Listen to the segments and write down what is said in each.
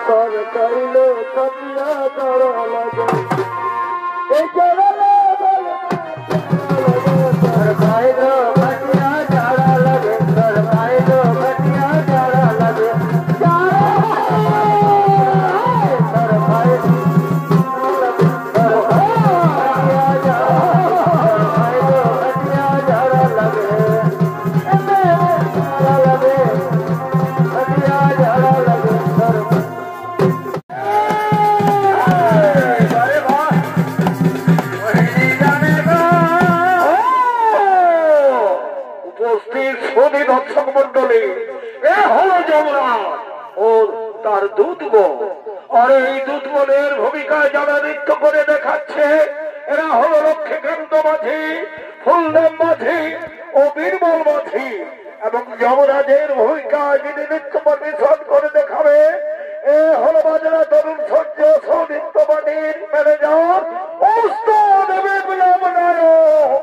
সর কইলো কতিয়া তারা লাগে এই জড়ালে সর কইলো কতিয়া তারা লাগে সর কইলো কতিয়া তারা লাগে সর কইলো দর্শক মন্ডলী এ হলো যমুনা ও তার দূতগণ আর এই দূতগণের ভূমিকায় যারা নৃত্য করে দেখাচ্ছে এরা হলো লক্ষ্মীকান্ত মাঝি ফুলদেব মাঝি ও বীরবল মাঝি এবং যমরাজের ভূমিকায় যিনি নৃত্য পরিবেশন করে দেখাবে এ হলো বাজরা তরুণ সূর্য সৌনিত্য বাণীর ম্যানেজার উস্তাদ বিপ্লব নায়ক।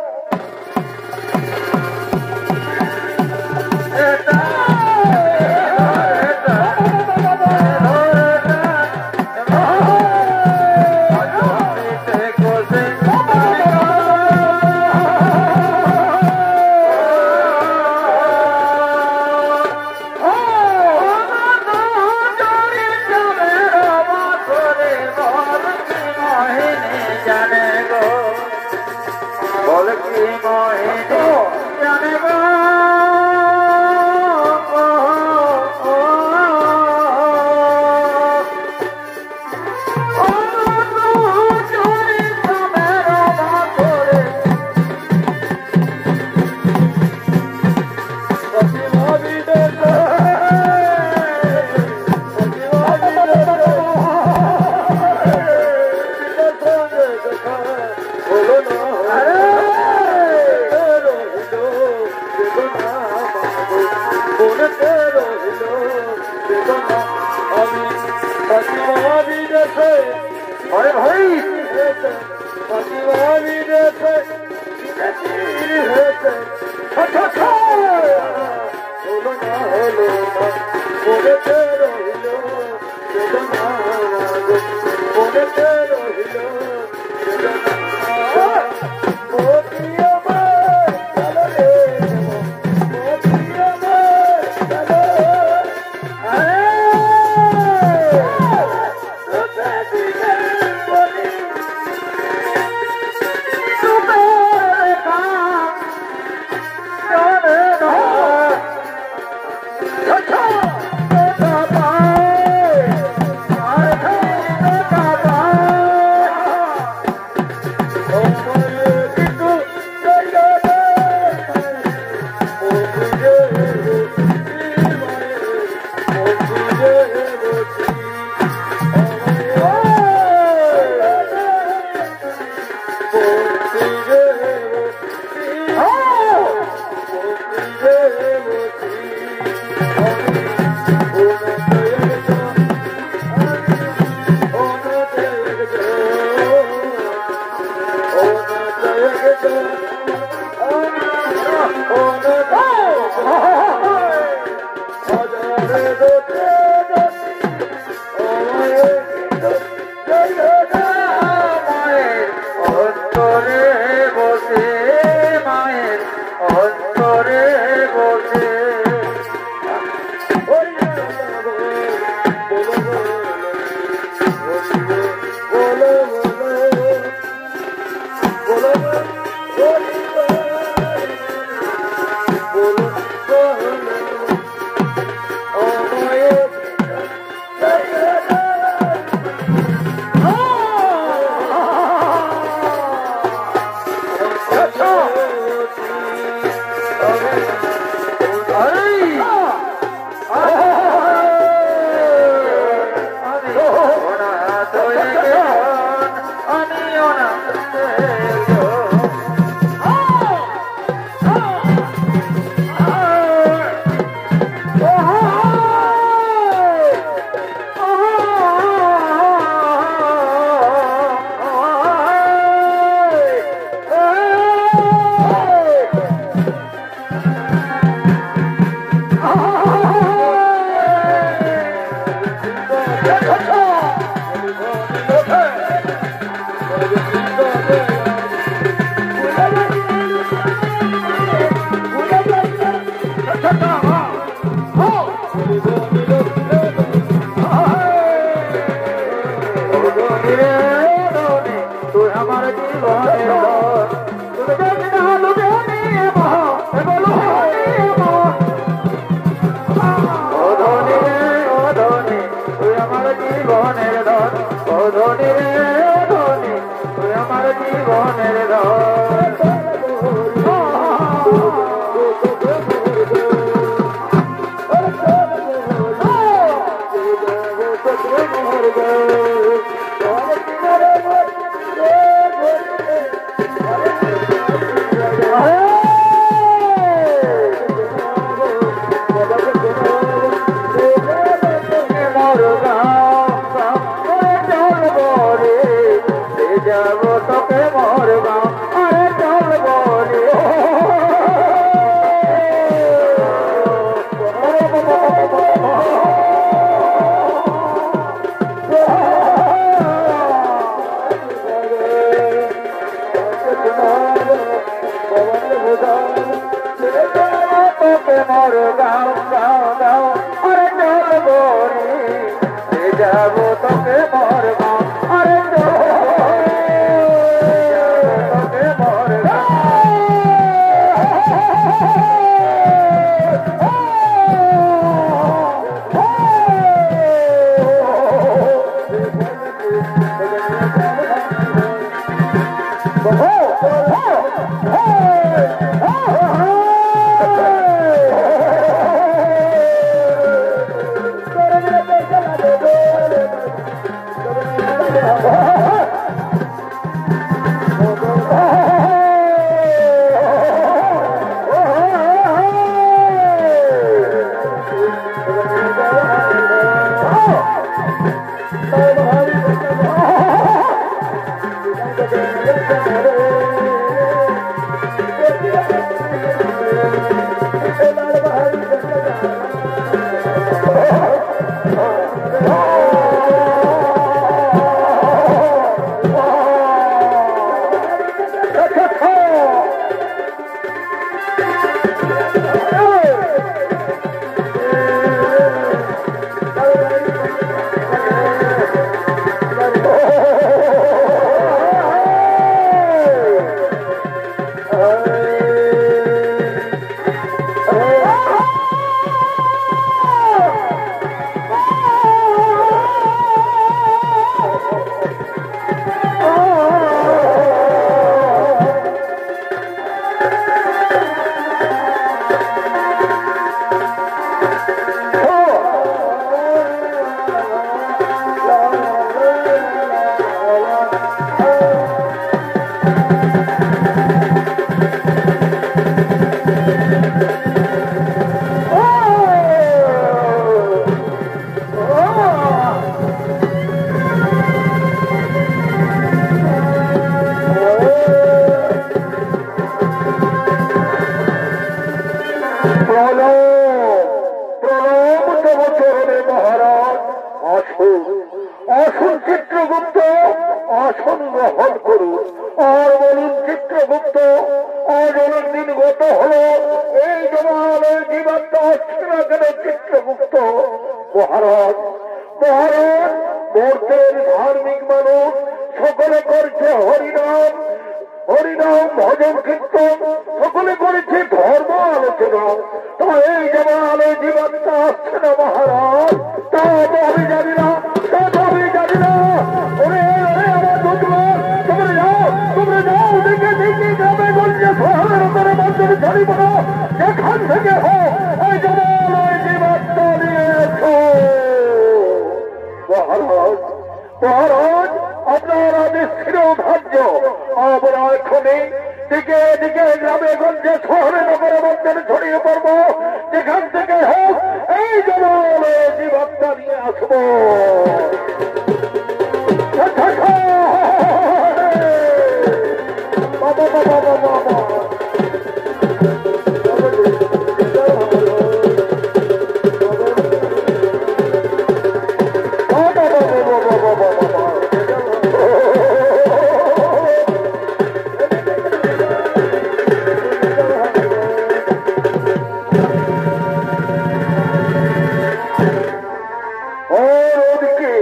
আর ওদিকে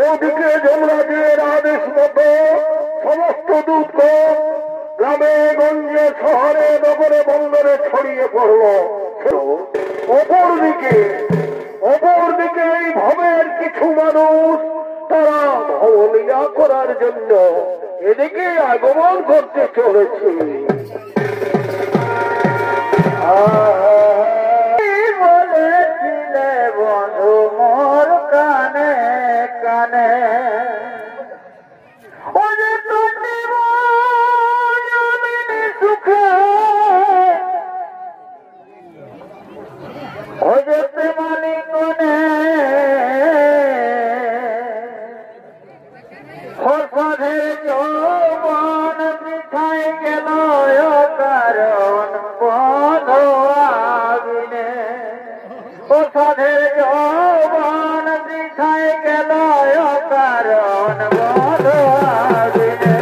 ওদিকে যমরাজের আদেশ মতো সমস্ত দূতগণ গ্রামে গঞ্জে শহরে নগরে বন্দরে ছড়িয়ে পড়ল। অপরদিকে এই ভবের কিছু মানুষ তারা ভবলীলা করার জন্য এদিকে আগমন করতে চলেছে। বলেছিলে বন্ধু মোর কানে কানে সুখে যেতে মালিকনে হসাধের যৌবন মিঠাই গেল কারণ বন্ধ আবিনে হসাধের যৌবন মিঠাই গেল কারণ বন্ধ আবিনে।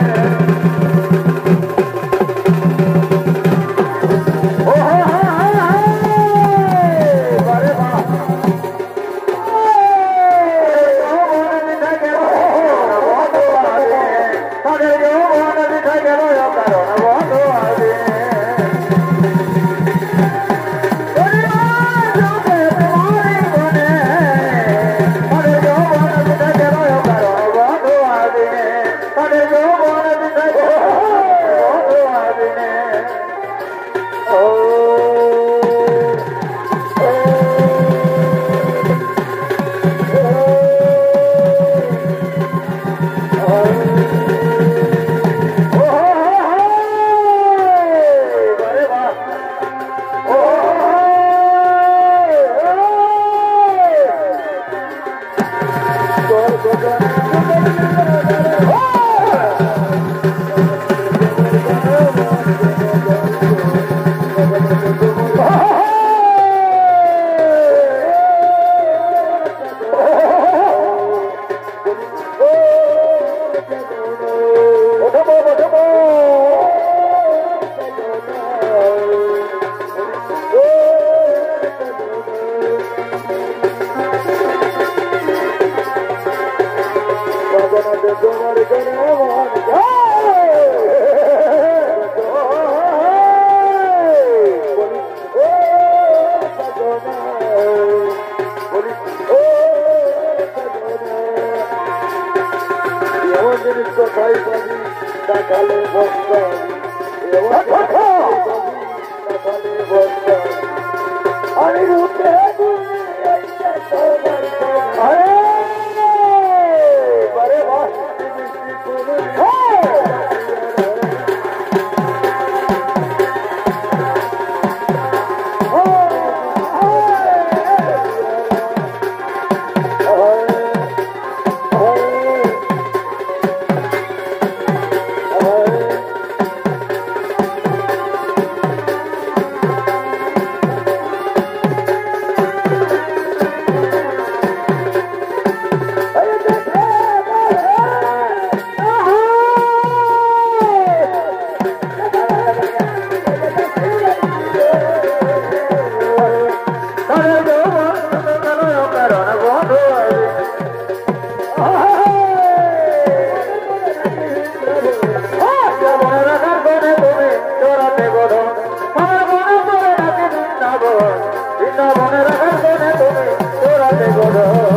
বৃন্দাবনের রাখার কোণে তুমি চোরাতে বলো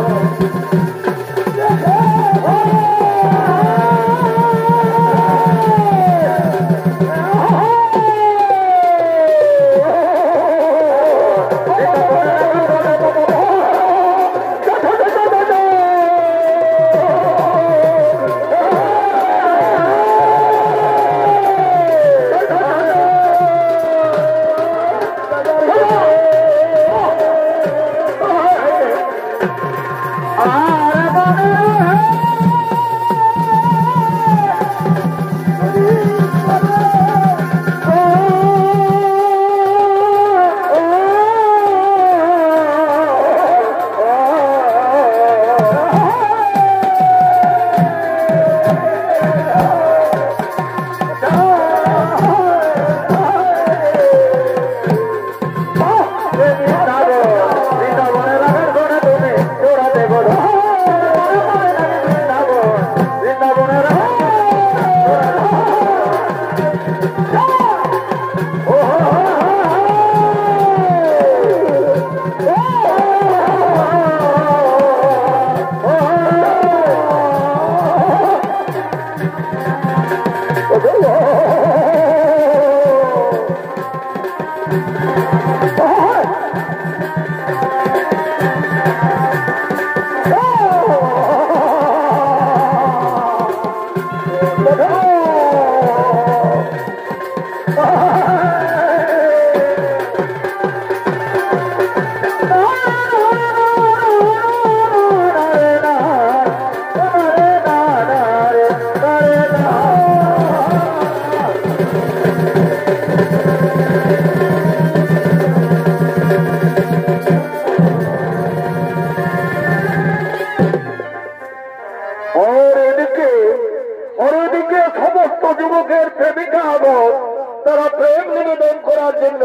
তারা প্রেম নিবেদন করার জন্য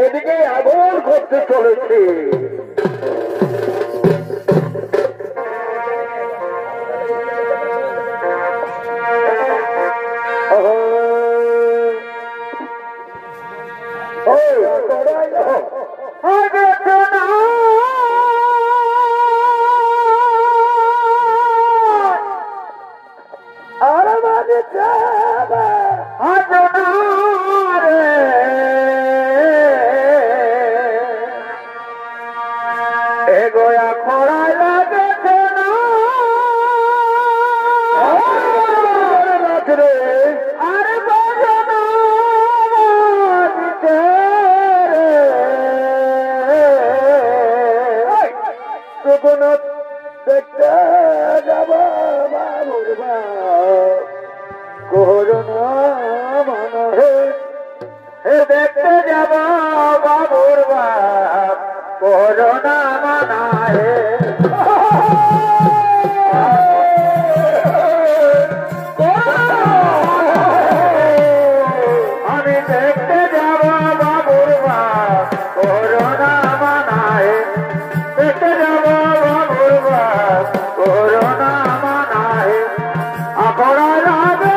এদিকে আগুন করতে চলেছে। দেখতে যাব বাবুর বাপ করোনা মানায় আমি দেখতে যাব বাবুর বাপ করোনা মানায় দেখতে যাব বাবুর বাপ করোনা মানায় আকড়া রাবে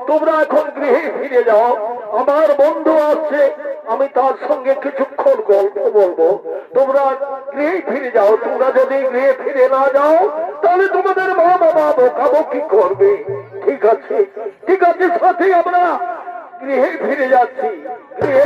তোমরা এখন গৃহে ফিরে যাও। আমার বন্ধু আসছে, আমি তার সঙ্গে কিছুক্ষণ গল্প বলবো। তোমরা গৃহে ফিরে যাও। তোমরা যদি গৃহে ফিরে না যাও তাহলে তোমাদের মা বাবা বকাবকি করবে। ঠিক আছে, ঠিক আছে সাথী, আমরা গৃহে ফিরে যাচ্ছি। গৃহে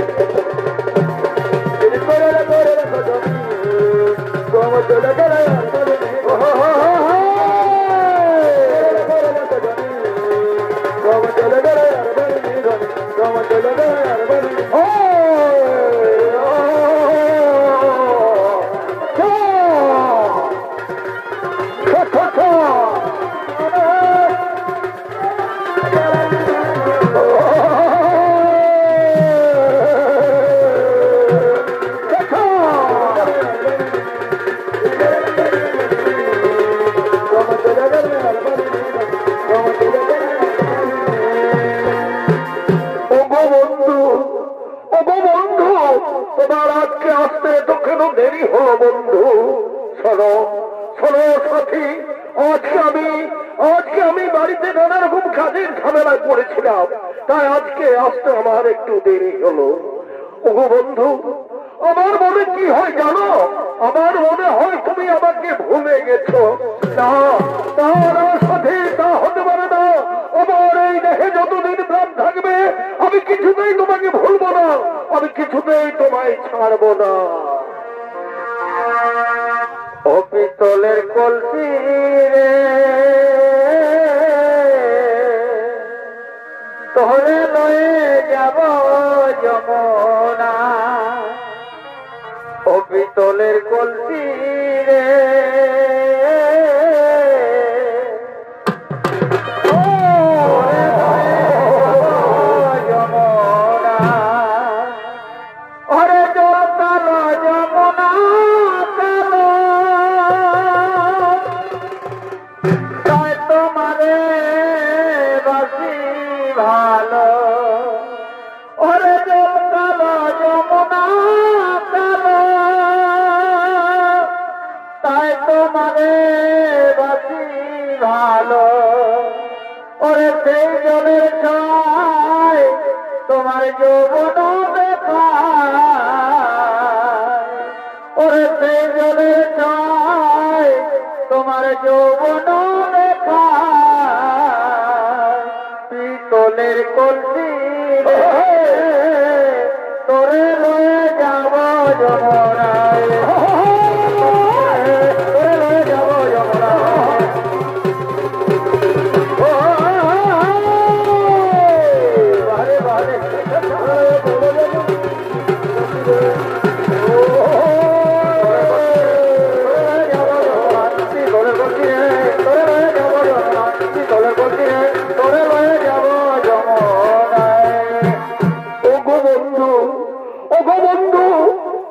তোমার আজকে আসতে তো কেন দেরি হলো বন্ধু? শোনো শোনো সাথী, আজকে আমি বাড়িতে নানা রকম কাজের ঝামেলায় পড়েছিলাম, তাই আজকে আসতে আমার একটু দেরি হলো। ওগো বন্ধু, আমার মনে কি হয় জানো? আমার মনে হয় তুমি আমাকে ভুলে গেছো। না না সাথী, তা হতে পারে না। আমার এই দেহে যতদিন প্রাণ থাকবে আমি কিছুতেই তোমাকে ভুলবো না, আমি কিছুতেই তোমায় ছাড়বো না। ও পিতলের কলসি রে, তোরে লয়ে যাব যমুনা। ও পিতলের কলসি রে, তোমার যৌবন দেখায়, ওরে সেই জলে চায় তোমার যৌবন দেখায়। পিতলের কলসি রে, তোরে লয়ে যাব যমুনায়, তোরে লয়ে যাব যমুনায়।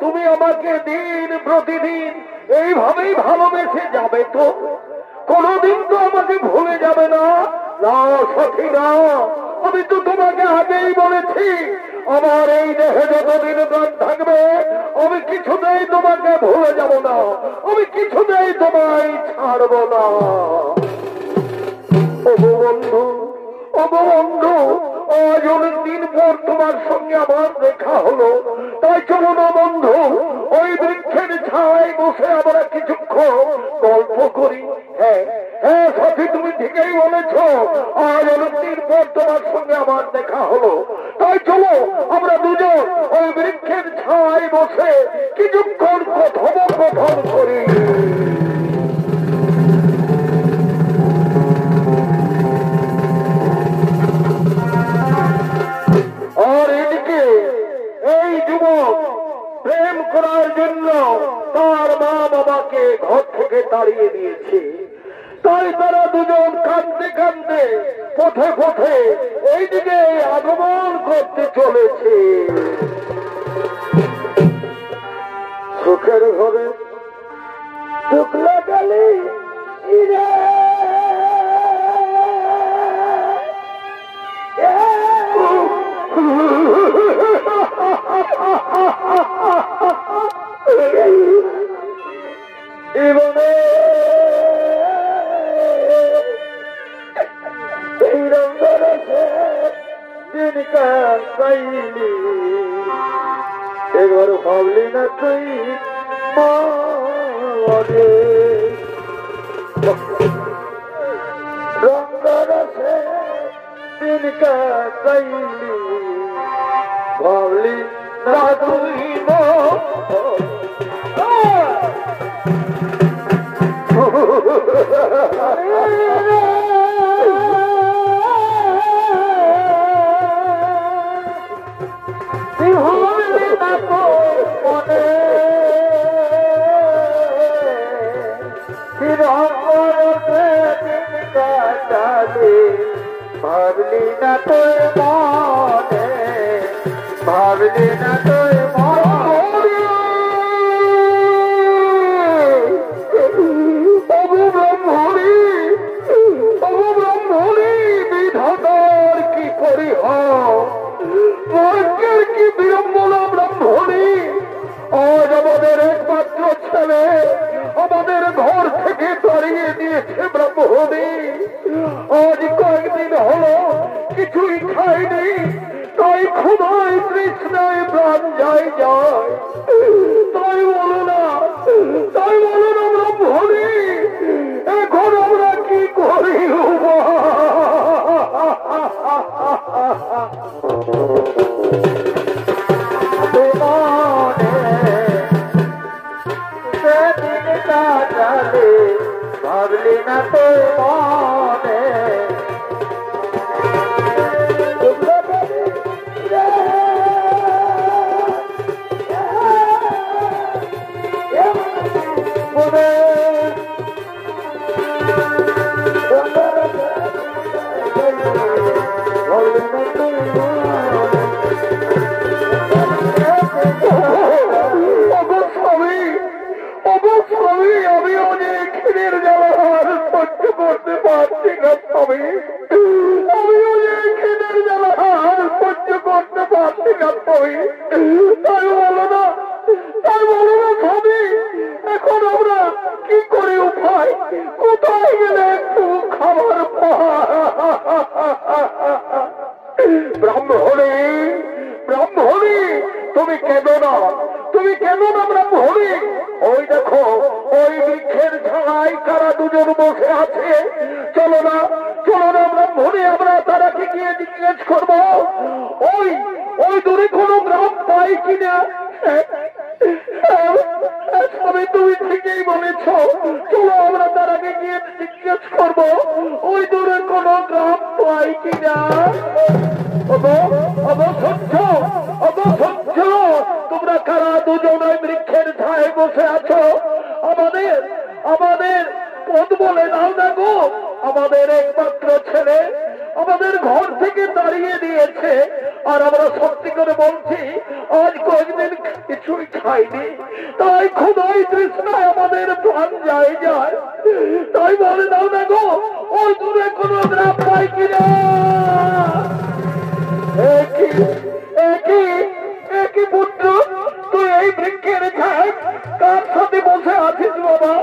তুমি আমাকে দিন প্রতিদিন এইভাবেই ভালোবেসে যাবে তো? কোনদিন তো আমাকে ভুলে যাবে না? না সখী না, আমি তো তোমাকে আগেই বলেছি আমার এই দেহে যতদিন প্রাণ থাকবে আমি কিছুতেই তোমাকে ভুলে যাব না, আমি কিছুতেই তোমায় ছাড়ব না। ওগো বন্ধু, ওগো বন্ধু, আজ অনেক দিন পর তোমার সঙ্গে আমার দেখা হলো, তাই চলো না বন্ধু ওই বৃক্ষের ছায় বসে আমরা কিছুক্ষণ গল্প করি। হ্যাঁ হ্যাঁ সাথী, তুমি ঠিকই বলেছ, আজ অনেক দিন পর তোমার সঙ্গে আমার দেখা হলো, তাই চলো আমরা দুজন ওই বৃক্ষের ছায় বসে কিছুক্ষণ কথোপকথন করি। আর এদিকে এই যুবক প্রেম করার জন্য তার মা বাবাকে ঘর থেকে তাড়িয়ে দিয়েছে, তাই তারা দুজন কাঁদতে কাঁদতে পথে পথে এইদিকে আগমন করতে চলেছে। সুখের ঘরে শুক্লা কালী ইরে জীবনে এই রঙ तिनका कैली एक बार भावली न तुई मारे रंग रसे तिनका कैली भावली न तुई भावली न तो माने भावली न तो বিধাতার কি করি ভাগ্যের কি বিড়ম্বনা ব্রাহ্মণী আজ আমাদের একমাত্র ছেলে আমাদের ঘর থেকে তাড়িয়ে দিয়েছে ব্রাহ্মণী আজ কয়েকদিন হলো কিছুই খাইনি তাই ক্ষুধায় তৃষ্ণায় প্রাণ যায় তাই বলো না ব্রাহ্মণী এখন আমরা কি করি ভাবলি না তো মনে আমি অনেক খিদের জ্বালা সহ্য করতে পারছি না স্বামী আমি অনেক খিদের জ্বালা সহ্য করতে পারছি না স্বামী তাই বলো না স্বামী এখন আমরা কি করে উপায় কোথায় গেলে একটু খাবার ব্রাহ্মণী তুমি কেন না ব্রাহ্মণী ওই দেখো ওই বৃক্ষের ছায় কারা দুজন বসে আছে চলো না ব্রাহ্মণী আমরা তারাকে গিয়ে জিজ্ঞেস করবো ওই দূরে কোনো গ্রাম পাই কিনা তুমি ঠিকই বলেছ চলো আমরা তারাকে গিয়ে জিজ্ঞেস করবো ওই দূরে কোনো গ্রাম পাই কিনা তোমরা কারা দুজন ওই বৃক্ষের ছায় বসে আছো আমাদের পথ বলে দাও না গো আমাদের একমাত্র ছেলে আমাদের ঘর থেকে তাড়িয়ে দিয়েছে আর আমরা সত্যি করে বলছি আজ কয়েকদিন কিছুই খাইনি তাই ক্ষুধায় তৃষ্ণায় আমাদের প্রাণ যায় তাই বলে দাও না গো ওই দূরে কোনো গ্রাম পাই কিনা একই পুত্র তুই এই বৃক্ষের ছায় কার সাথে বসে আছিস বাবা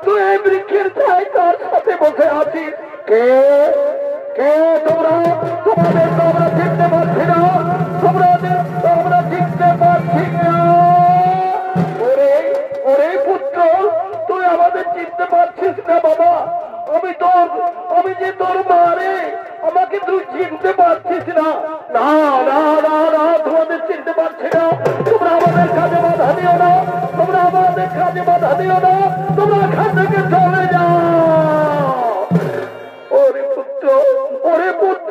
তুই এই বৃক্ষের ছায় কার সাথে বসে আছিস কে তোমাদের তো আমরা চিনতে পারছি না আমরা চিনতে পারছি না ওরে পুত্র তুই আমাদের চিনতে পারছিস না বাবা আমি যে তোর মারে আমাকে তুই চিনতে পারছিস না তোমাদের চিনতে পারছি না তোমরা আমাদের কাজে বাধা দিও না তোমরা এখান থেকে চলে যাও ওরে পুত্র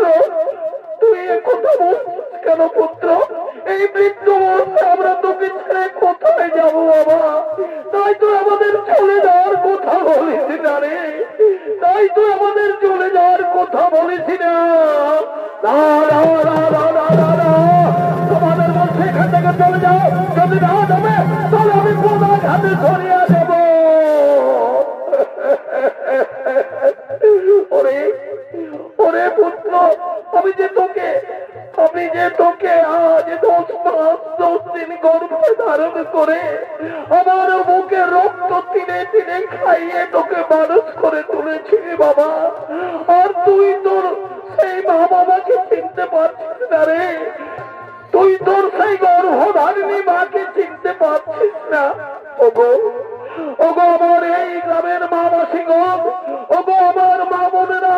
তুই এ কথা বলছিস কেন পুত্র এই বৃদ্ধ বয়সে আমরা তোকে ছেড়ে কোথায় যাবো বাবা তাই তুই আমাদের চলে যাওয়ার কথা বলিস না রে তোমাদের বলছে এখান থেকে চলে যাও যদি না যাবে তাহলে আমি তোমার হাতে ধরিয়ে দেব ওরে পুত্র আমি যে তোকে আজ 10 মাস 10 দিন গর্ভে ধারণ করে আমার বুকে রক্ত তিনে খাইয়ে তোকে মানুষ করে তুলেছি বাবা আর তুই তোর সেই মা বাবাকে চিনতে পারছিস না রে, তুই তোর সেই গর্ভধারিণী মাকে চিনতে পারছিস না। ওগো ওগো আমার এই গ্রামের মা মাসিগণ, ওগো আমার মা বোনেরা,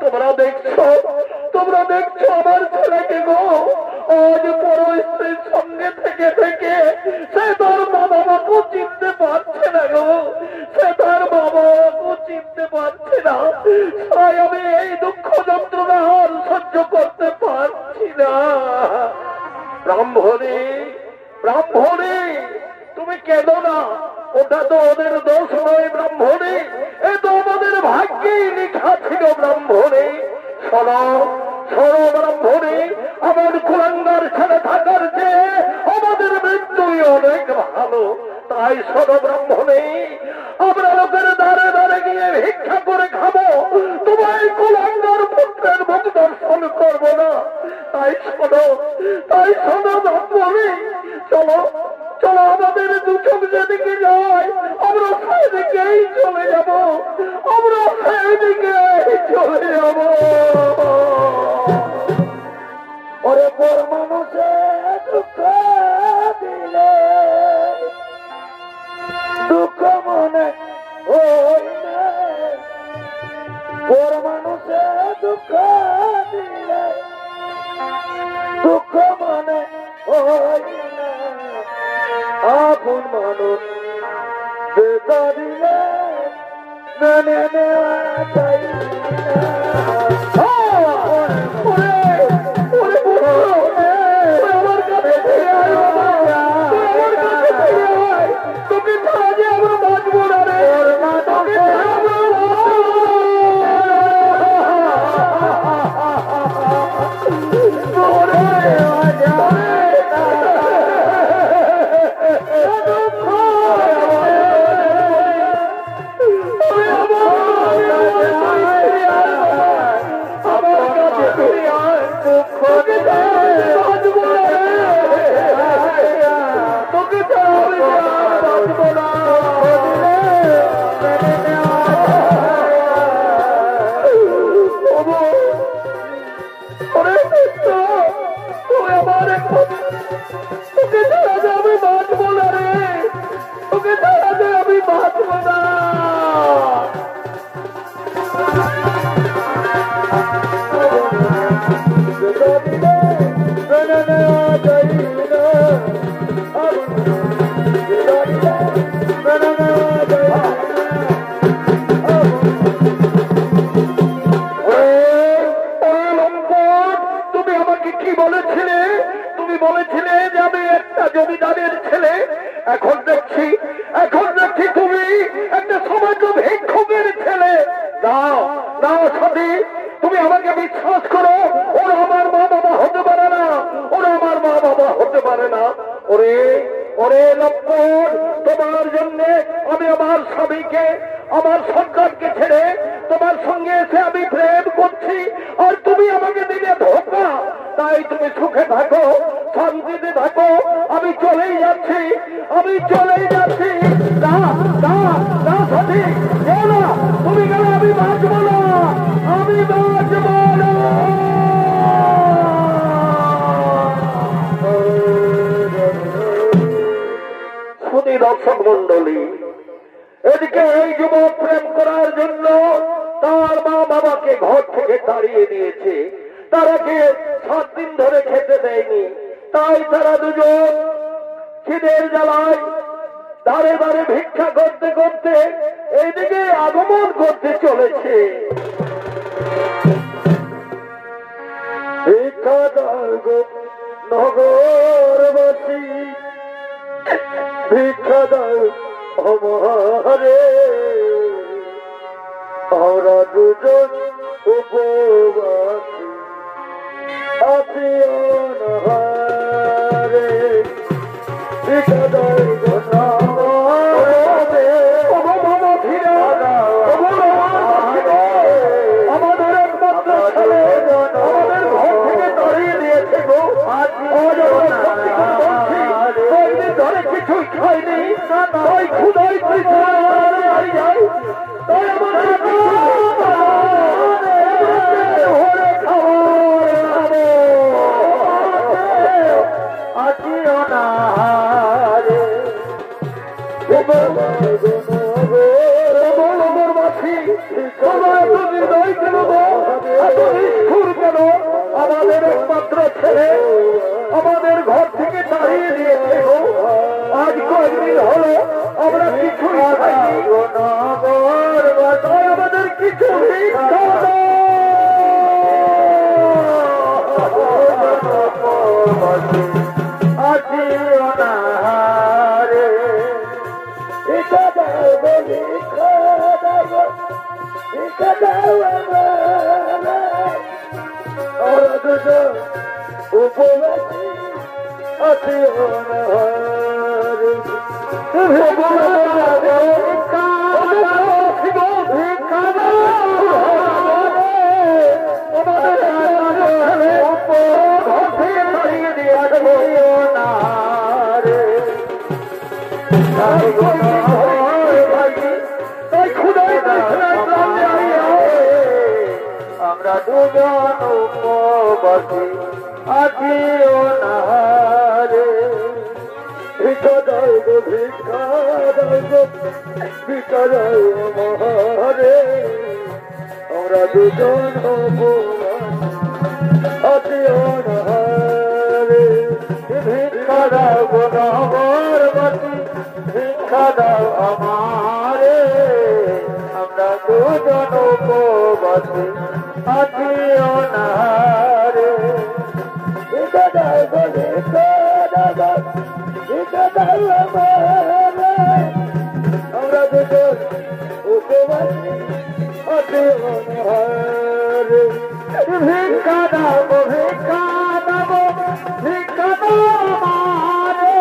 তোমরা দেখছো আমার ছেলেকে গো, আজ পর স্ত্রীর সঙ্গে থেকে থেকে সে তার মা বাবাকে চিনতে পারছে না গো, সে তার মা বাবাকে চিনতে পারছে না। তাই আমি এই দুঃখ যন্ত্রণা আর সহ্য করতে পারছি না। ব্রাহ্মণী ব্রাহ্মণী তুমি কেঁদো না, ওটা তো ওদের দোষ নয় ব্রাহ্মণী, এ তো আমাদের ভাগ্যেই লেখা ছিল ব্রাহ্মণী। শোনো শোনো ব্রাহ্মণী, আমার কুলাঙ্গার ছেলে থাকার চেয়ে আমাদের মৃত্যুই অনেক ভালো। তাই শোনো ব্রাহ্মণী, আমরা লোকের দ্বারে দ্বারে গিয়ে ভিক্ষা করে খাবো, তোমার কুলাঙ্গার পুত্রের মুখ দর্শন করবো না। তাই শোনো ব্রাহ্মণী, চলো চলো আমাদের দু চোখ যেদিকে যায় আমরা সেদিকেই চলে যাব, আমরা সেদিকেই চলে যাব। ওরে পর মানুষে দুঃখ দিলে দুঃখ মনে ওই না, পর মানুষে দুঃখ দিলে দুঃখ মনে ওই না, আপন মানুষ বেতা দিলে মেনে নেওয়া চাই না। আমার কাছে ফিরে আয়, আমার কাছে ফিরে আয়, তোকে ছাড়া যে আমরা বাঁচবো না রে, তোকে ছাড়া আমরা জমিদারের ছেলে, এখন দেখছি তুমি একটা সমাজ ভিক্ষুকের ছেলে। দাও দাও সাথী, তুমি আমাকে বিশ্বাস করো, ওরা আমার মা বাবা হতে পারে না, ওরা আমার মা বাবা হতে পারে না। ওরে ওরে লক্ষ্মণ, তোমার জন্য আমি আমার স্বামীকে আমার সন্তানকে ছেড়ে তোমার সঙ্গে এসে আমি প্রেম করছি, আর তুমি আমাকে দিলে ধোঁকা। তাই তুমি সুখে থাকো, শান্তিতে থাকো, আমি চলেই যাচ্ছি, আমি চলেই যাচ্ছি। না না না সাথী, না, তুমি গেলে আমি বাঁচবো না, আমি বাঁচবো না। শুধু দর্শক মন্ডলী, এদিকে এই যুবক প্রেম করার জন্য তার মা বাবাকে ঘর থেকে তাড়িয়ে দিয়েছে, তারাকে 7 দিন ধরে খেতে দেয়নি। তাই তারা দুজন খিদের জ্বালায় দাঁড়ে দাঁড়ে ভিক্ষা করতে করতে এইদিকে আগমন করতে চলেছে। ভিক্ষা দাও গো নগরবাসী, ভিক্ষা দাও আমারে, আমরা দুজন উপবাসী আছি অনাহারে, ভিক্ষা দাও গো নগরে, আমাদের একমাত্র ছেলে আমাদের ঘর থেকে তাড়িয়ে দিয়েছে গো। কয়েকদিন ধরে কিছুই খাইনি, তাই ক্ষুধায় তৃষ্ণায় যাই, তাই আমাদের আমাদের ঘর থেকে তাড়িয়ে দিয়েছে গো। আজ কয়েকদিন হলো আমরা কিছু আমাদের কিছু উপবাসী আছে আমরা দুজন উপবাসী আছি অনাহারে ভিক্ষা দাও গো ভিক্ষা দাও গো ভিক্ষা দাও মহারে আমরা দুজন আছি অনাহারে ভিক্ষা দাও গো নগরবাসী ভিক্ষা দাও আমারে আমরা দুজন উপবাসী আছি অনাহারে ভিক্ষা দাও গো ভিক্ষা দাও ভিক্ষা দাও আমারে আমরা দুজন উপবাসী আছি অনাহারে ভিক্ষা দাও গো ভিক্ষা দাও ভিক্ষা দাও আমারে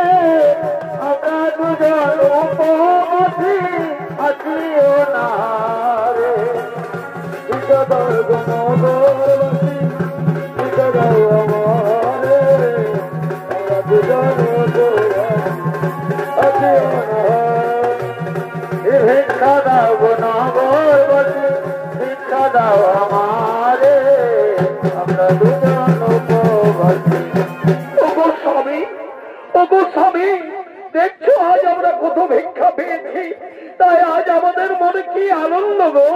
আমরা দুজন উপবাসী আছি অনাহারে ভিক্ষা দাও গো নগরবাসী ভিক্ষা দাও আমারে আমরা দুজন আছি অনাহারে ভিক্ষা দাও গো নগরবাসী ভিক্ষা দাও আমারে আমরা দুজন উপবাসী। ওগো স্বামী, ওগো স্বামী, দেখছো আজ আমরা কত ভিক্ষা পেয়েছি, তাই আজ আমাদের মনে কি আনন্দ গো।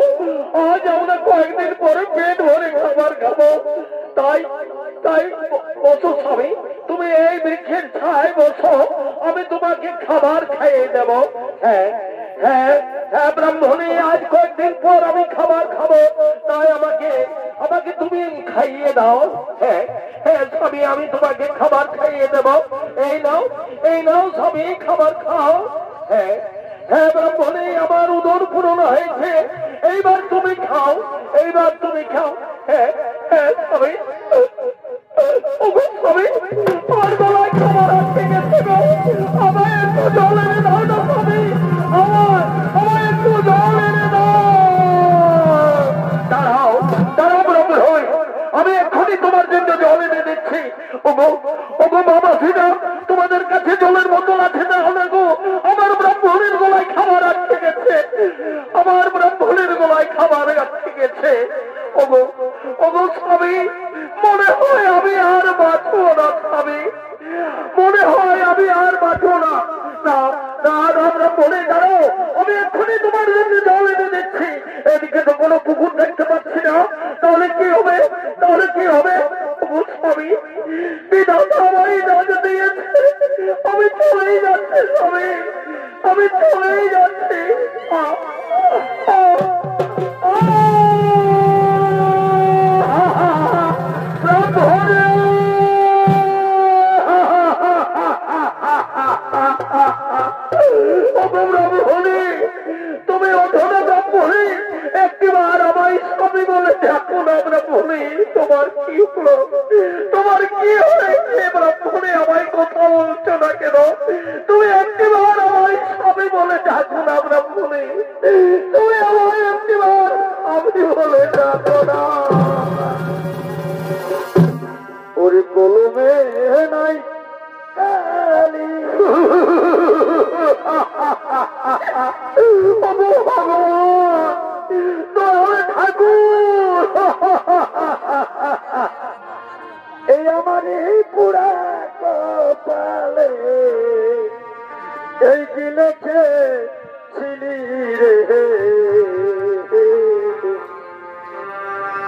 আজ আমরা কয়েকদিন পরে পেট ভরে খাবার খাবো। তাই তাই বসো স্বামী, তুমি এই বৃক্ষের ছায় বসো, আমি তোমাকে খাবার খাইয়ে দেব। হ্যাঁ হ্যাঁ হ্যাঁ ব্রাহ্মণী, আজ কয়েকদিন পর আমি খাবার খাবো, তাই আমাকে আমাকে তুমি খাইয়ে দাও। হ্যাঁ হ্যাঁ স্বামী, আমি তোমাকে খাবার খাইয়ে দেব। এই নাও স্বামী, খাবার খাও। হ্যাঁ হ্যাঁ ব্রাহ্মণী, আমার উদর পূরণ হয়েছে, এইবার তুমি খাও, এইবার তুমি খাও। হ্যাঁ হ্যাঁ স্বামী, ওগো স্বামী, আমার গলায় খাবার আটকে গেছে গো, আমায় একটু জল এনে দাও না স্বামী, আমায় একটু জল এনে দাও। দাঁড়াও দাঁড়াও ব্রাহ্মণ, আমি এক্ষুনি তোমার জন্য জল এনে দিচ্ছি। ওগো ওগো বাবা সিনা, তোমাদের কাছে জলের বোতল আছে না হলে গো, আমার ব্রাহ্মণের গলায় খাবার আটকে গেছে, আমার ব্রাহ্মণের গলায় খাবার আটকে গেছে। ওগো ওগো স্বামী, মনে হয় আমি আর বাঁচবো না স্বামী, মনে হয় আমি আর বাঁচবো না। না না আমরা বলে দাঁড়ো, আমি এক্ষুনি তোমার জন্য জল এনে দিচ্ছি। এদিকে তো কোনো পুকুর দেখতে পাচ্ছি না, তাহলে কি হবে, তাহলে কি হবে। স্বামী, বিধাতা আমায় রাজ দিয়েছে, আমি চলেই যাচ্ছি স্বামী, আমি চলেই যাচ্ছি। তুমি অধরা ব্রাহ্মণী, একটিবার আমায় স্বামী বলে দেখো না ব্রাহ্মণী, তোমার কি হলো, তোমার কি হয়েছে ব্রাহ্মণী, আমায় কথা বলছো না কেন, তুমি একটিবার আমায় স্বামী বলে ডাকো না ব্রাহ্মণী, তুমি আমায় একটিবার স্বামী বলে ডাকো না। ওরে কলমে নাই কালি, ঠাকুর, এই আমার এই পুরা কপালে এই কি লেখে ছিলি রে,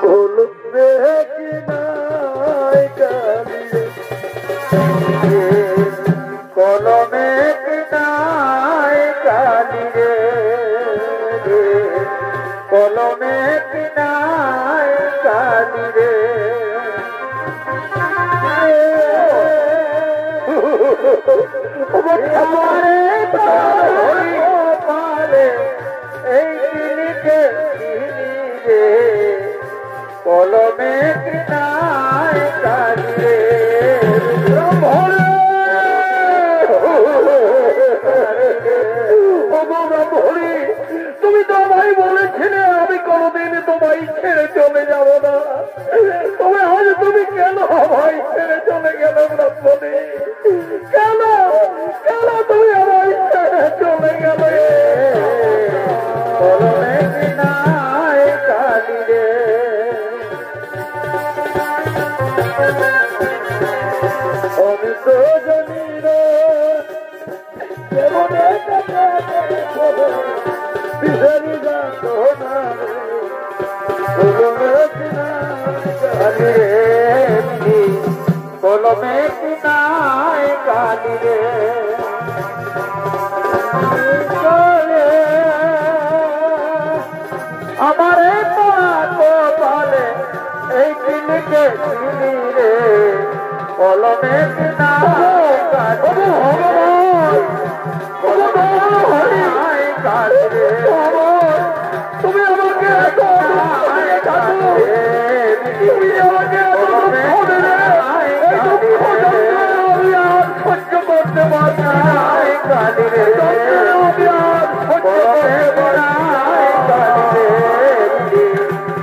কলমে কি নাই কালি রে। কলমে কিনায় কালি রে, কলমে কিনায় কালি রে। এই কিনিকে কিনি রে, কলমে কিনায় কালি রে। তুমি তো আমায় বলেছিলে আমি কোনদিন তোমায় ছেড়ে চলে যাব না, তবে আজ তুমি কেন আমায় ছেড়ে চলে গেল ব্রহ্মণী? কেন কেন তুমি আমায় ছেড়ে চলে গেলে? কলমে কিনায় কালি রে, আমি তো জানি রে কেমনে বিহারি যাতো না। কলমে কিনায় কালি রে, কলমে কিনায় কালি রে। আমার পালে এই কিনকে কিনি রে, কলমে কিনায় কালি কালি রে। তুমি আমাকে তুমি আমাকে সহ্য করতে পারছি কালি রে,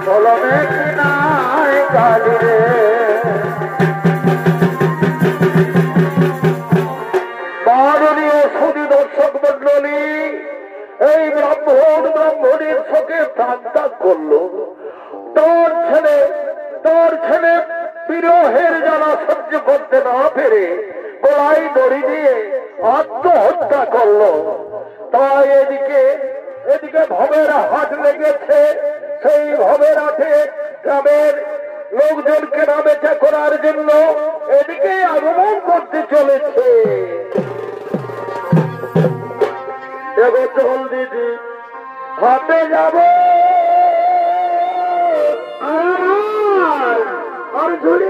কলমে কিনায় কালি রে। মাননীয় সুধী দর্শক মন্ডলী, এই ব্রাহ্মণীর শোকে প্রাণ ত্যাগ করলো। তোর ছেলে বিরহের জ্বালা সহ্য করতে না পেরে গলায় দড়ি দিয়ে আত্মহত্যা করলো। তাই এদিকে ভবের হাট লেগেছে। সেই ভবের হাটে গ্রামের লোকজনকে না বেচা করার জন্য এদিকে আগমন করতে চলেছে। এগো চল দিদি, হাটে যাব আর ঝুড়ি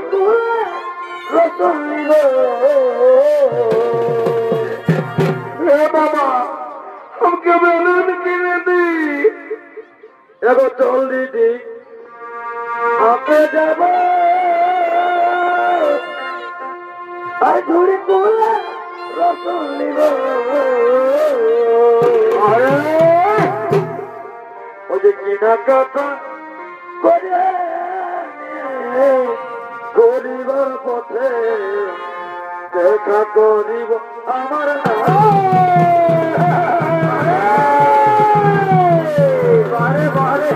রসুন নিব। বাবা আমাকে বেলুন কিনে দি। এগো চল দিদি, হাটে যাব আর ঝুড়ি রসুন নিব। ওই যে কেনাকাটা করে গরিবার পথে দেখা করিব আমার বারে বারে।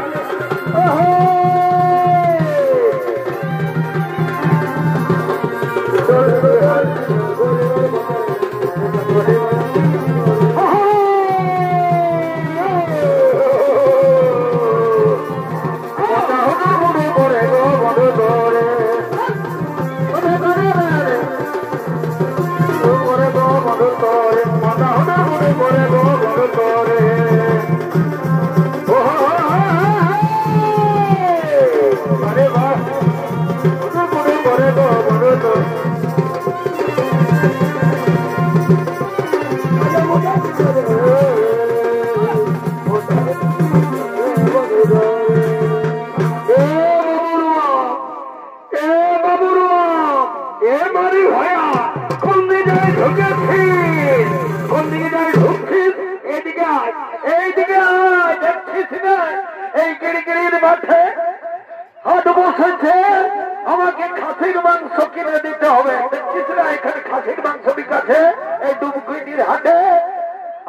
আমাকে খাসির মাংস কিনে দিতে হবে। দেখছিস না এখানে খাসির মাংস বিকাছে এই ডুবকুইটির হাটে।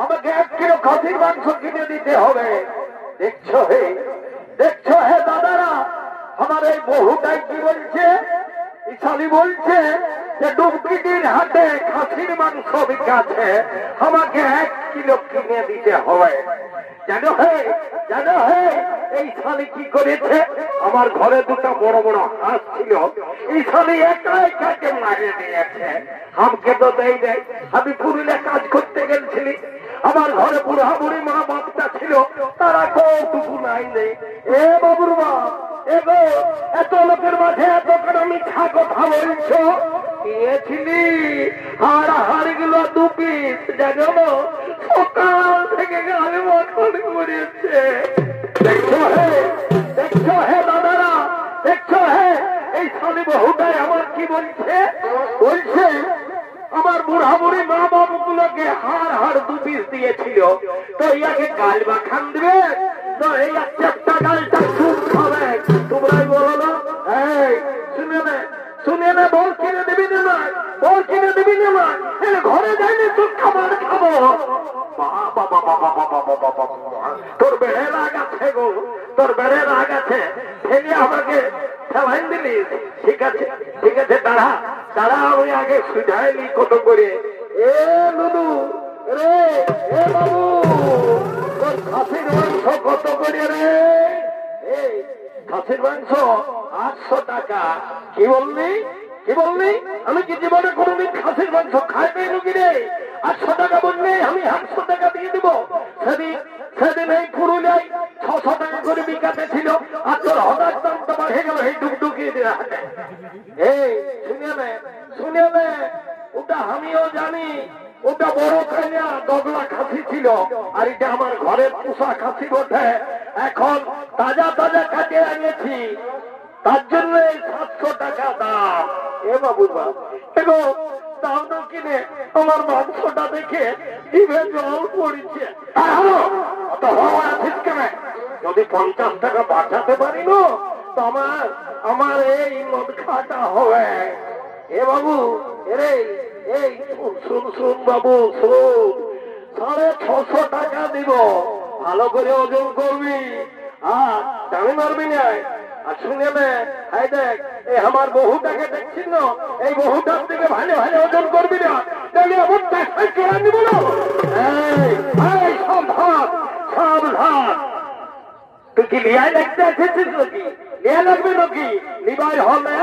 আমাকে 1 কিলো খাসির মাংস কিনে দিতে হবে। দেখছো হে দাদারা, আমার এই বহুটাই কি বলছে, ইসালি বলছে যে ডুবকুইটির হাটে খাসির মাংস বিকাছে, আমাকে 1 কিলো কিনে দিতে হবে। জানো এই শালি কি করেছে? আমার ঘরে দুটো বড় বড় হাঁস ছিল, এই শালি একাই কাকে মারিয়ে দিয়েছে। আমাকে তো দেয় দেয়, আমি পুরুলিয়া কাজ করতে গেছিলি, আমার ঘরে বুড়া বুড়ি মা বাপটা ছিল, তারা কতটুকু নাই নেই। এ বাবুর মা, এগো এত লোকের মাঝে এত করে মিঠা কথা বলছ, দিয়েছিলি আর হাড়গুলো 2 পিস, জানো সকাল থেকে গালে মতন করেছে। দেখছো হে দাদারা, দেখছো এই শালি বহুটাই আমার কি বলছে? বলছে আমার বুড়া বুড়ি মা বাবু গুলোকে হাড় 2 পিস দিয়েছিল, তো ইয়াকে গাল বা খান দিবে তো এই একটা গালটা চুপ খাবে। তোমরাই বলো না, শুনে নে বল কিনে দিবি না, বল কিনে দিবি না, ঘরে যাইনি তুই খাবার খাবো। তোর বেড়ে রাগ আছে গো, তোর বেড়ে রাগ আছে, ফেলে আমাকে ফেলাইন দিলিস। ঠিক আছে ঠিক আছে, দাঁড়া দাঁড়া, আমি আগে সুঝাইলি কত করে। এ লুলু রে, এ বাবু, তোর খাসির মাংস কত করে রে? এই খাসির মাংস 800 টাকা। কি বললি? কি বললি? আমি কি জীবনে কোনদিন খাসির মাংস খাই পেয়ে কি রে? 800 টাকা বললে আমি 800 টাকা দিয়ে দিব। সেদিন এই পুরুলিয়ায় 600 টাকা করে বিকাতে ছিল, আর তোর হঠাৎ দামটা বাড়ে গেল এই ডুকডুকিয়ে দেওয়া। এই শুনে নে, ওটা আমিও জানি, ওটা বড় খাইয়া দগলা খাসি ছিল, আর এটা আমার ঘরের পোষা খাসি বটে। এখন তাজা তাজা কাটে আনিয়েছি, তার জন্য 700 টাকা দাম। এ বাবুর বাপ, এগো দাম তো কিনে আমার মাংসটা দেখে জিভে জল পড়ছে। যদি 50 টাকা বাঁচাতে পারি না, তো আমার এই মদ খাটা হবে। এ বাবু, এরে এই শুন বাবু, শুন, 650 টাকা দিব, ভালো করে ওজন করবি আর টানে মারবি না। আর শুনে নে, হাই দেখ, এই আমার বহুটাকে দেখছিস না, এই বহুটার দিকে ভালো ভালো ওজন করবি না, তাহলে আমার টাকায় চড়া দিব না। এই সাবধান সাবধান, তুই কি লিয়ায় দেখতে এসেছিস নাকি? লিয়া লাগবে নাকি? লিবাই হলে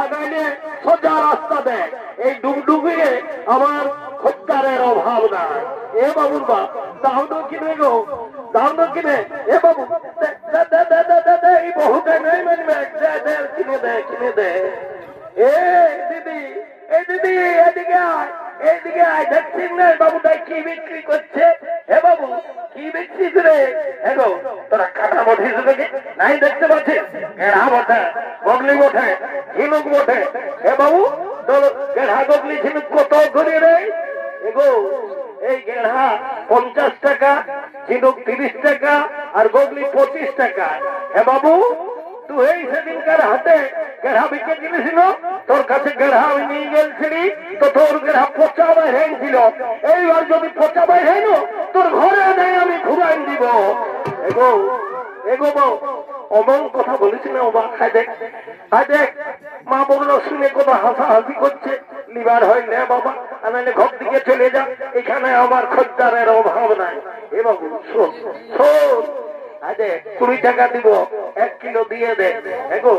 আগাইলে সোজা রাস্তা দেখ, এই ডুবডুবিয়ে আমার খদ্দারের অভাব নাই। এ বাবুর বাপ, দাও তো কিনে গো, দাও তো কিনে। এ বাবু, এই বহুটা নেই মানবে, কিনে দে কিনে দে। এই দিদি, এই দিদি, এদিকে আয়, এইদিকে আয়, দেখছিস না বাবুটাই কি বিক্রি করছে? হে বাবু, কি বিক্রিস রে? এগো তোরা কাটা বঠিস দেখি নাই, দেখতে পাচ্ছিস? গেড়া বটে, গগলি বটে, ঝিনুক বটে। হে বাবু, তোর গেড়া গগলি ঝিনুক কত করে রে? এগো এই গেড়া 50 টাকা, ঝিনুক 30 টাকা, আর গগলি 25 টাকা। হে বাবু, তুই এই সেদিনকার হাতে গেড়া বিকে গেছিল, তোর কাছে গেড়া আমি নিয়ে গেছিলি, তো তোর গেড়া পচা বাইরে ছিল। এইবার যদি পচা বাইরে না, তোর ঘরে নেই আমি ঘুরাই দিব। এগো এগো বউ, অমন কথা বলিস না। ও বা খাই দেখ, খাই দেখ, মা বললো শুনে কত হাসাহাসি করছে। লিবার হয় না বাবা, আনালে ঘর দিকে চলে যা, এখানে আমার খদ্দারের অভাব নাই। এ বাবু শোন শোন, 20 টাকা দিব, 1 কিলো দিয়ে দে। এগো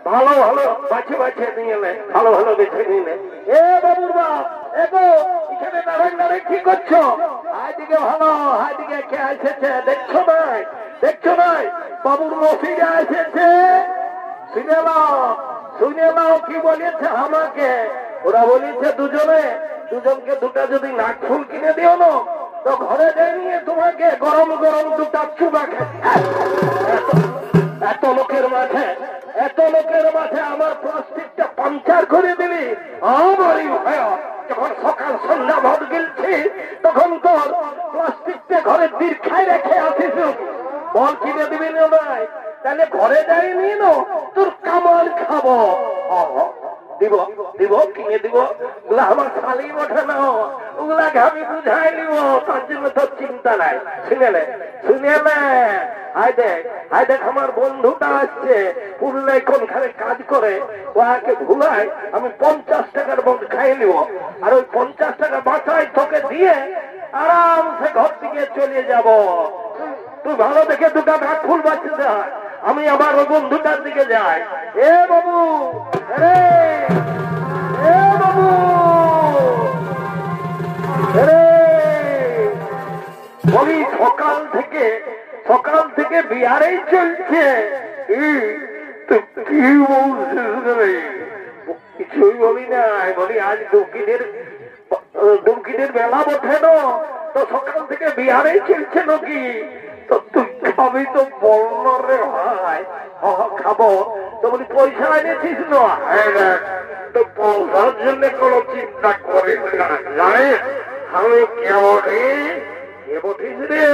ভালো ভালো বাছে বাছে নিয়ে নে, ভালো ভালো বেছে নিয়ে। এ বাবুর বাপ, এগো এখানে দাঁড়ান দাঁড়ান কি করছো? হাইদিকে ভালো, হাইদিকে কে এসেছে দেখছো নাই? দেখছো নাই? বাবুর মফিরা এসেছে। শুনে নাও কি বলেছে আমাকে। ওরা বলেছে দুজনকে দুটা যদি নাক ফুল কিনে দিও না, তো ঘরে যাই নিয়ে তোমাকে গরম গরম দুটা চুবা এত লোকের মাঝে আমার প্লাস্টিকটা পাঞ্চার করে দিলি। আমারই ভয়, যখন সকাল সন্ধ্যা ভাত গেলছি, তখন তোর প্লাস্টিকটা ঘরে দীর্ঘায় রেখে আসিস। বল কিনে দিবি না ভাই? তাহলে ঘরে যাই নিয়ে নো, তোর কামাল খাবো। দিব দিব কিনে দিব, ওগুলা আমার শালি ওঠে না, ওগুলাকে আমি বুঝাই নিব, তার জন্য তোর চিন্তা নাই। শুনে হাই দেখ আমার বন্ধুটা আসছে, পুরুলিয়ায় কোনখানে কাজ করে, ওকে ভুলাই আমি 50 টাকার মধ্যে খাই নিব, আর ওই 50 টাকা বাঁচাই তোকে দিয়ে আরামসে ঘর থেকে চলে যাব। তুই ভালো দেখে দুটা ভাগ ফুল বাঁচতে যায়, আমি আমার ওই বন্ধুটার দিকে যাই। এ বাবু, রে এ বাবু, রে বলি সকাল থেকে বিহারেই চলছে। কি বলছিস? কিছুই বলি নাই, বলি আজ ডুমকিনের মেলা বসে না, তো সকাল থেকে বিহারেই চলছে নাকি? তো তুই খাবি তো বলল রে ভাই। খাবো তো বলি পয়সা এনেছিস না? তো পয়সার জন্য কোনো চিন্তা করিস না, জানিস আমি কেমন বটিস রে।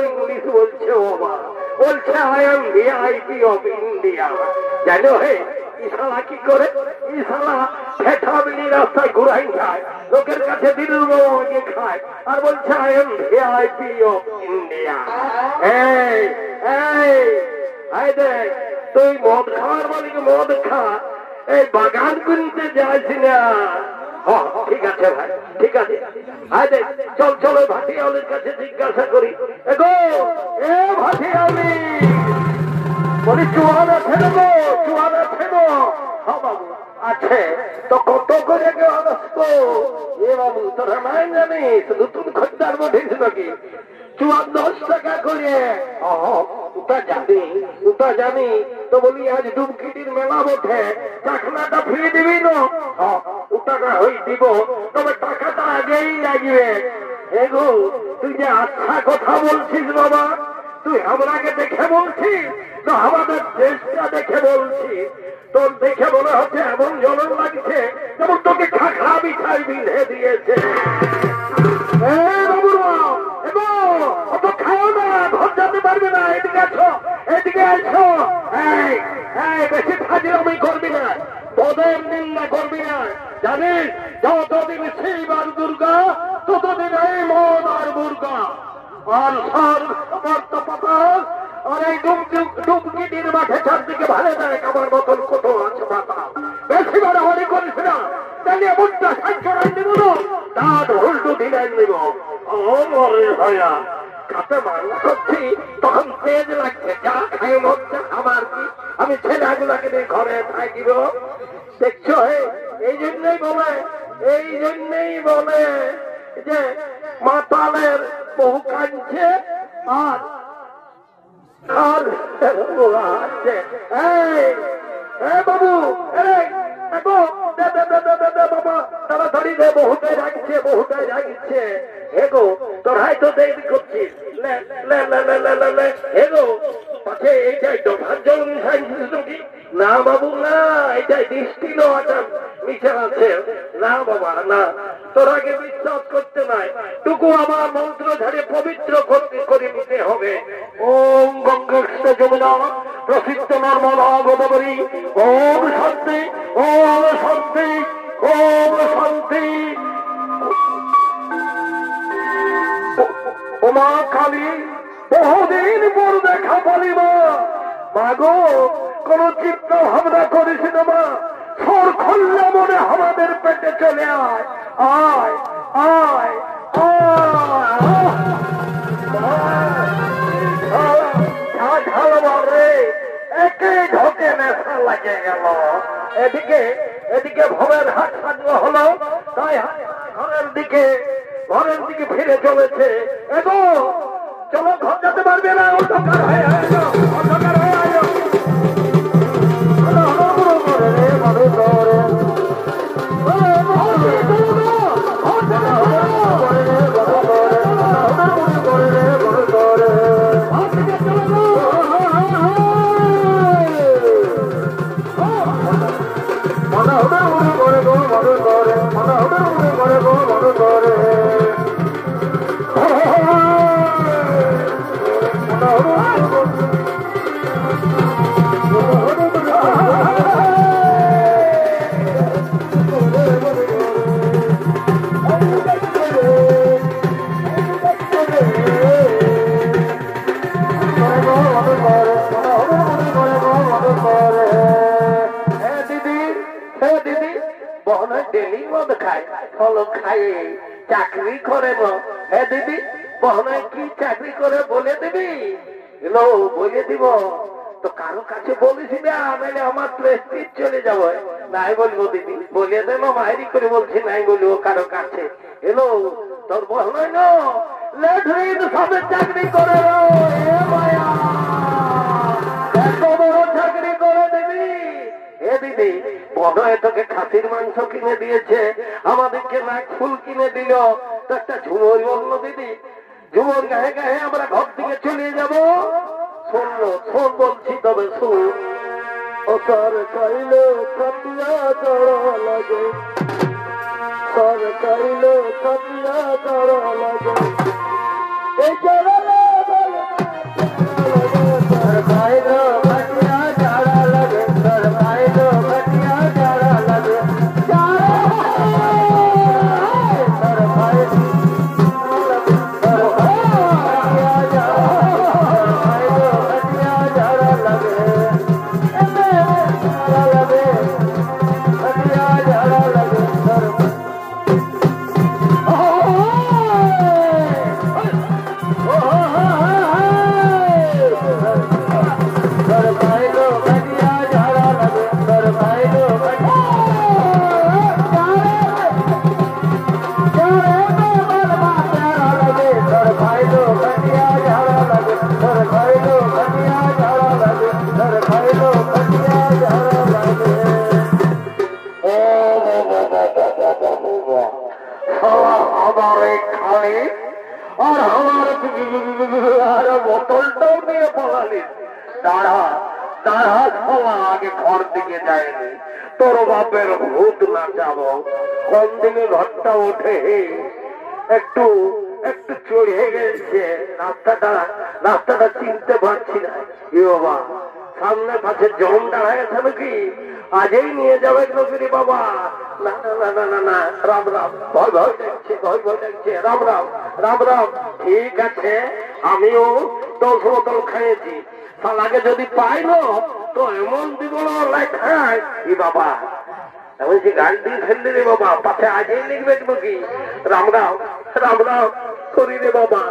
ইংলিশ বলছে, বলছে I am VIP of India. জানো হে ইশালা কি করে? ইশালা ফেটা বিলি রাস্তায় ঘুরাই খায়, লোকের কাছে দিল খায়, আর বলছে I am VIP of India. এই দেখ, তুই মদ খাওয়ার মালিক মদ খা, এই বাগান কিনতে যাস না। ঠিক আছে ভাই, ঠিক আছে। চল চলো ভাটিয়ালের কাছে জিজ্ঞাসা করি। এগো এ ভাটিয়ালি, বলি চুয়ান আছে না গো? চুয়ান আছে না? হ্যাঁ বাবু আছে। তো কত করে আসতো? এ বাবু তোরা নাই জানিস, নতুন খদ্দার বঠিস নাকি? চুয়ান 10 টাকা করে। ওটা জানি। তো বলি আজ ডুমকিটির মেলা বটে, চাকলাটা ফ্রি দিবি না? ওটাটা হই দিব, তবে টাকাটা আগেই লাগবে। এগো তুই যে আচ্ছা কথা বলছিস বাবা, তুই আমরাকে দেখে বলছিস তো আমাদের দেশটা দেখে বলছিস? তোর দেখে মনে হচ্ছে এমন জলন লাগছে যেমন তোকে খাখড়া বিছাই বিঁধে দিয়েছে। অত খাও না, ঘর যেতে পারবে না। এদিকে আছো, এদিকে আছো। বেশি ফাজিলামি করবি না, পদের নিন্দা করবি না। জানিস যতদিন শিব আর দুর্গা, ততদিন এই মদ আর মুর্গা। আর আর এই ডুমকিটির মাঠে চারদিকে ভালো দেয় আমার মতন কত আছে মাথা। বেশি বাড়াবাড়ি করিস না, তাহলে এমনটা সাহায্য দিব না, তার উল্টো দিলাই নিব। ভাইয়া কাতে মারলা করছি, তখন তেজ লাগছে, যা খাই মধ্যে আমার কি, আমি ছেলেগুলাকে নিয়ে ঘরে থাকিব। দেখছো এই জন্যই বলে যে মাতালের বহু কাঁদছে আর বাবু বাবা তাড়াতাড়ি দে, বহুটাই রাখছে। হেগো তোরাই তো দেরি করছিস। হেগো পাশে এইটাই ডোভার জল মিশাইছিস নাকি? না বাবু না, এটাই দৃষ্টি নেওয়াটা মিশে আছে। না বাবা না, তোরাকে বিশ্বাস করতে নাই, টুকু আমার মন্ত্র ধারে পবিত্র করে নিতে হবে। ওম গঙ্গা যমুনা প্রসিদ্ধ নর্মদা গোদাবরী, ওম শান্তি, ওম শান্তি, ওম শান্তি। ওমা কালী, বহুদিন পর দেখা বলিব। মাগো কোন চিন্তা ভাবনা করিস না মা, সর খুললে মনে আমাদের পেটে চলে আয়, আয় আয় রে, একে ঢোকে নেশা লাগে গেল। এদিকে ভবের হাট সাজলো হলো, তাই ঘরের দিকে ফিরে চলেছে। এগো চলো, ঘর যেতে পারবে না, অন্ধকার হয়ে অন্ধকার হয়ে আয়। ফল খায় চাকরি করে না। হ্যাঁ দিদি বহনায় কি চাকরি করে বলে দিবি? এলো বলে দিব তো কারো কাছে বলিস না, নাহলে আমার প্রেস্টিজ চলে যাবো। নাই বলবো দিদি, বলে দেব মায়েরি করে বলছি, নাই বলবো কারো কাছে। এলো তোর বহনায় না লেট সবে চাকরি করে এত বড় চাকরি করে দিবি। এ দিদি বড় তোকে খাসির মাংস কিনে দিয়েছে, আমাদেরকে নাক ফুল কিনে দিল, তো একটা ঝুমর বললো দিদি ঝুমর গায়ে গায়ে আমরা ঘর থেকে চলে যাব। শুনলো শোন বলছি তবে শুন। ও সর চাইলে কাটিয়া চড়া লাগে, সর চাইলে কাটিয়া চড়া লাগে, এই চড়া বোতলটাও নিয়ে পড়ালি। দাঁড়া দাঁড়া খাওয়া আগে ঘর দিকে যায়নি, তোর বাপের ভূত না যাব। কোন দিকে ঘরটা ওঠে একটু একটু চড়ে গেছে, রাস্তাটা চিনতে পারছি না। ই বাবা সামনে পাশে জম দাঁড়া গেছে নাকি, আজই নিয়ে যাবে নগরী বাবা। না না না না না না, রাম রাম, ভয় ভয় দেখছে, ভয় ভয় দেখছে, রাম রাম রাম রাম। ঠিক আছে আমিও 10 বোতল খেয়েছি, সালাকে যদি পাই না তো এমন দিব খাই। ই বাবা এমন যে গাড়ি দিয়ে ফেললি রে বাবা, পাশে আজই লিখবে নাকি। রাম রাম রাম রাম করি রে বাবা,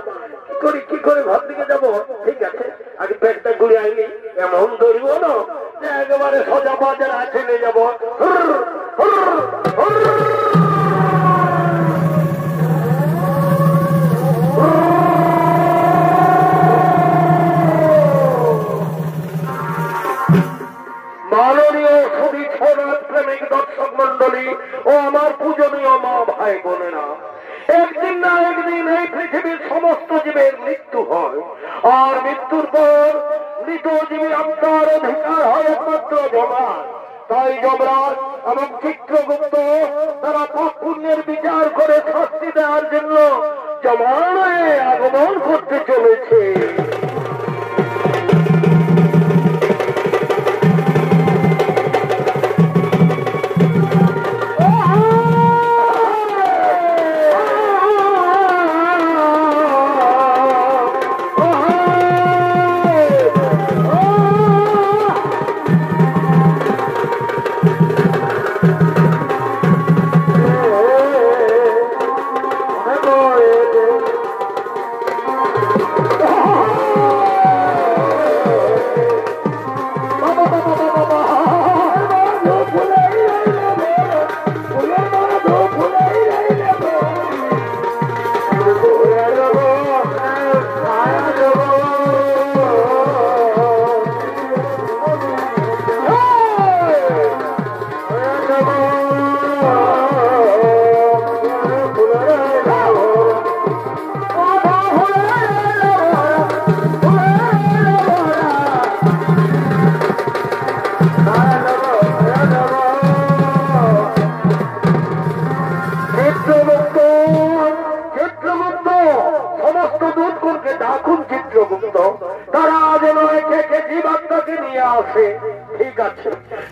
কি করে ঘর দিকে যাবো। ঠিক আছে আগে পেটটা ঘুরে আইনি, এমন ধরিব না যে একেবারে সোজা বাজার চলে যাবো। মাননীয় সুদী ছোড়ার প্রেমিক দর্শক মন্ডলী ও আমার পূজনীয় মা ভাই বোনেরা, একদিন না একদিন এই পৃথিবীর সমস্ত জীবের মৃত্যু হয়, আর মৃত্যুর পর মৃত জীবী আত্মার অধিকার হয় একমাত্র যমরাজ। তাই যমরাজ এবং চিত্রগুপ্ত তারা পাপ পুণ্যের বিচার করে শাস্তি দেওয়ার জন্য যমরায় আগমন করতে চলেছে।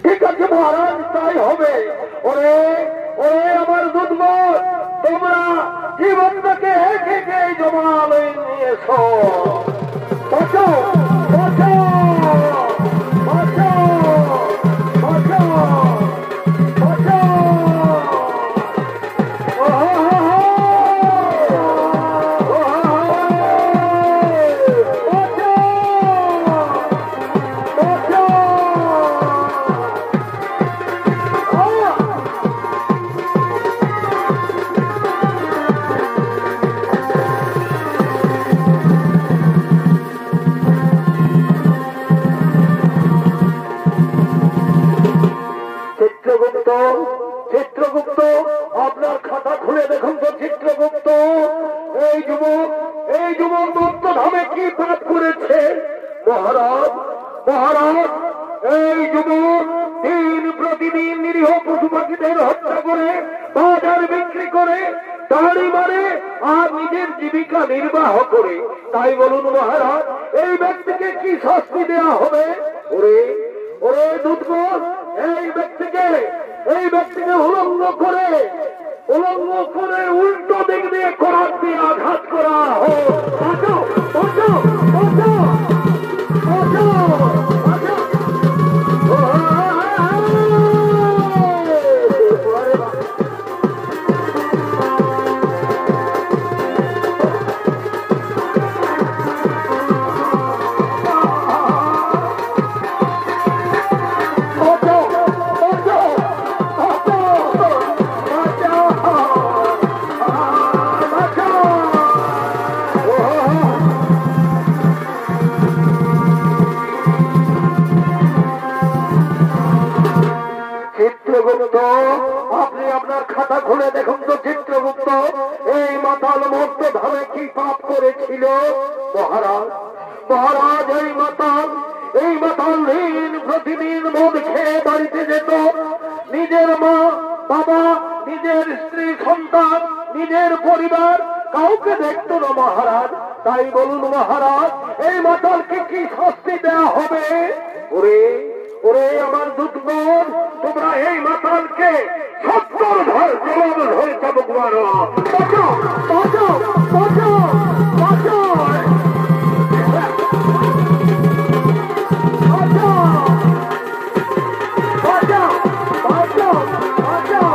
ঠিক আছে মহারাজ, তাই হবে। ওরে ওরে আমার দুধমত, তোমরা জীবনটাকে একে জমালে নিয়ে এসো। বাঁচাও বাঁচাও বাঁচাও বাঁচাও বাঁচাও। খুলে দেখুন তো চিত্রগুপ্ত, এই যুবক দত্ত ধামে কি পাপ করেছে? মহারাজ মহারাজ, এই যুবক দিন প্রতিদিন নিরীহ পশু পাখিদের হত্যা করে বাজার বিক্রি করে দাড়ি মারে আর নিজের জীবিকা নির্বাহ করে। তাই বলুন মহারাজ, এই ব্যক্তিকে কি শাস্তি দেওয়া হবে? ওরে ওরে দুধগণ, এই ব্যক্তিকে উলঙ্গ করে উল্টো দিক দিয়ে করার দিয়ে আঘাত করা হোক। বাঁচাও বাঁচাও বাঁচাও বাঁচাও বাঁচাও। চিত্রগুপ্ত, আপনি আপনার খাতা খুলে দেখুন তো চিত্রগুপ্ত, এই মাতাল মর্ত ধামে কি পাপ করেছিল? মহারাজ মহারাজ, এই মাতাল দিন প্রতিদিন মদ খেয়ে বাড়িতে যেত, নিজের মা বাবা, নিজের স্ত্রী সন্তান, নিজের পরিবার কাউকে দেখতো না মহারাজ। তাই বলুন মহারাজ, এই মাতালকে কি শাস্তি দেওয়া হবে? ওরে ওরে আমার দুধগণ, তোমরা এই মাতালকে 70 ধর জবাব ধরে চাবুক মারো। বাঁচাও বাঁচাও বাঁচাও বাঁচাও বাঁচাও বাঁচাও বাঁচাও।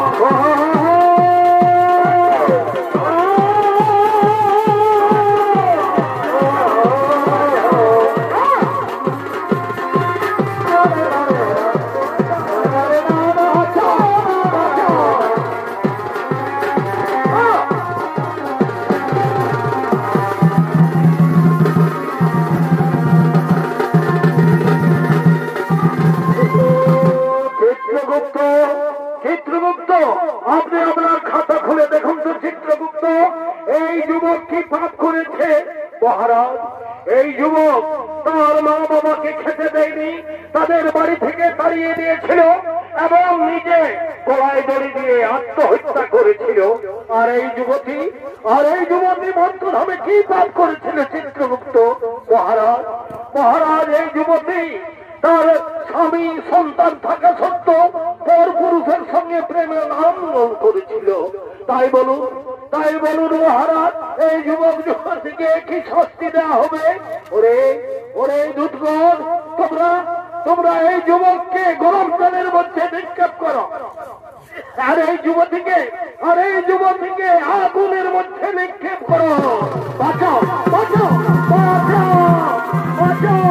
চিত্রগুপ্ত, আপনি আপনার খাতা খুলে দেখুন তো চিত্রগুপ্ত, এই যুবক কি পাপ করেছে? মহারাজ, এই যুবক তার মা বাবাকে খেতে দেয়নি, তাদের বাড়ি থেকে তাড়িয়ে দিয়েছিল এবং নিজে গলায় দড়ি দিয়ে আত্মহত্যা করেছিল। আর এই যুবতী মন্ত্রধামে কি পাপ করেছিল চিত্রগুপ্ত? মহারাজ, এই যুবতী তার স্বামী সন্তান থাকা সত্ত্বেও পর পুরুষের সঙ্গে প্রেমে আন্দোলন করেছিল। তাই বলুন মহারাজ, এই যুবতীকে কি শাস্তি দেওয়া হবে? ওরে দুধগণ, তোমরা এই যুবককে গরম জলের মধ্যে নিক্ষেপ করো, আর এই যুবতীকে আগুনের মধ্যে নিক্ষেপ করো। বাঁচাও বাঁচাও বাঁচাও বাঁচাও।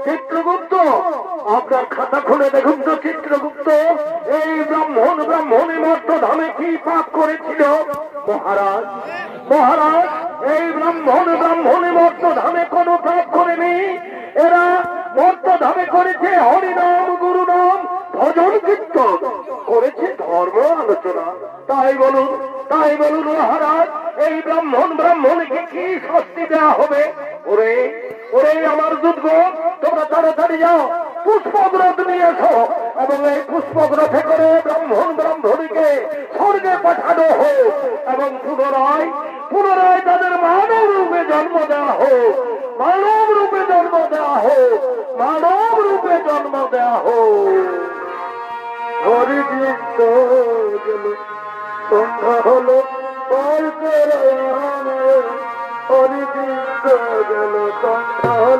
চিত্রগুপ্ত, আপনার খাতা খুলে দেখুন তো চিত্রগুপ্ত, এই ব্রাহ্মণী মর্তধামে কি পাপ করেছিল? মহারাজ, এই ব্রাহ্মণী মর্তধামে কোনো পাপ করেনি। এরা মর্তধামে করেছে হরিনাম, গুরু নাম, ভজন কীর্তন, করেছে ধর্ম আলোচনা। তাই বলুন মহারাজ, এই ব্রাহ্মণীকে কি শাস্তি দেওয়া হবে? ওরে আমার দুধগণ, তোমরা তাড়াতাড়ি যাও, পুষ্পগ্রথ নিয়ে এসো এবং এই পুষ্পগ্রথে করে ব্রাহ্মণীকে স্বর্গে পাঠানো হোক এবং পুনরায় তাদের মানব রূপে জন্ম দেওয়া হোক, মানব রূপে জন্ম দেওয়া হোক। হরিদীপ্ত গেল সন্ধ্যা হলো, হরিদীপ্ত গেল সন্ধ্যা হল।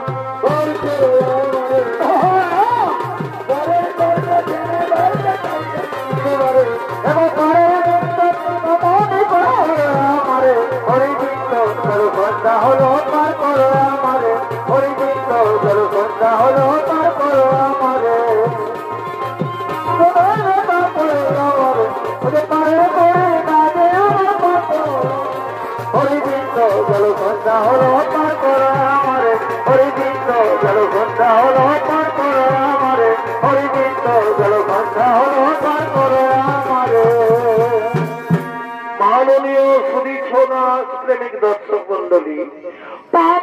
মাননীয় সুদীপ সোনা প্রেমিক দর্শক মন্ডলী, পাপ